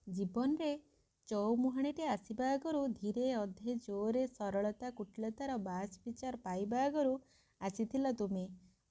जीवन रे चौमुहाणीटे आसवा आगु धीरे अधे जोरे सरलता कुटिलतार बास विचार पाइबा आगु आसीथिल तुमे।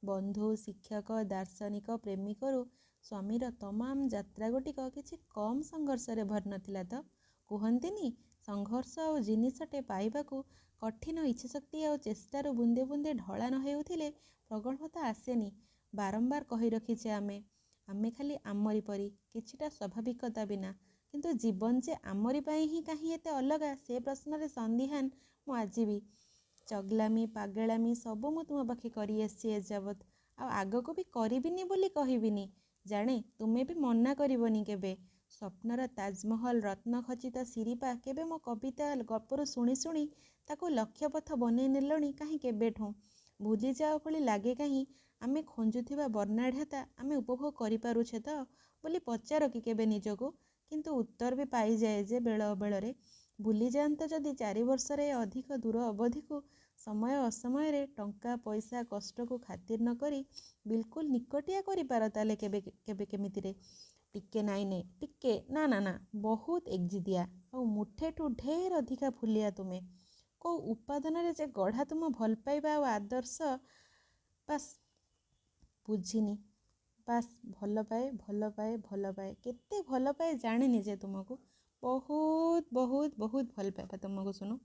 बंधु शिक्षक दार्शनिक प्रेमिकरू स्वामीर तमाम यात्रा गुटिक किछि कम संघर्ष रे भर नथिला तो। कुहंतिनी संघर्ष और जिनिसटे पाइबाकू कठिन इच्छाशक्ति और चेष्टार बुंदे बुंदे ढला न हेउथिले प्रगल्भता आसेनी। बारंबार कही रखीचे आमे खाली आमरी परी किछिटा स्वाभाविकता बिना, किंतु जीवन जे आमरी पाई ही कहीं एते अलगा से प्रश्न रे संदिहान मु आज भी। चगलामी पागलामी सबू मु तुम पाखे करी आसी एजावत आ आगको भी करिबिनी बोली कहिबिनी। जाने तुमे भी मना करिबनी केबे। स्वप्नर ताजमहल रत्न खचित सिरिपा केबे मो कविता गपरू शुणी शुणी ताकू लक्ष्यपथ बनै नेलणी कहीं केबेठू। भूली जाओ भली लागे कहीं आमे खोजुथिबा वर्णाढ़ता आमे उपभोग करि पारुछे तो बोली पचार कि केबे निजको। किंतु उत्तर भी पाई जाए जे बेल बेलरे भूली जात जदि 4 वर्ष रे अधिक दूर अवधि को समय असमय रे टंका पैसा कष्ट को खातिर न करी बिल्कुल निकटिया करि पार ताले केबे केबे केमिति रे। टिके नाई ने टिके ना ना ना बहुत एक्जिदिया और मुठे ठू ढेर अधिका फुलिया तुमे। को उपादान रे जे गढ़ा तुम भल पाइबा और आदर्श बास बुझिनी। बास भल पाए भल पाए भल पाए केते भल पाए जाने जे तुमको बहुत बहुत बहुत भल पाए तुमको सुनो।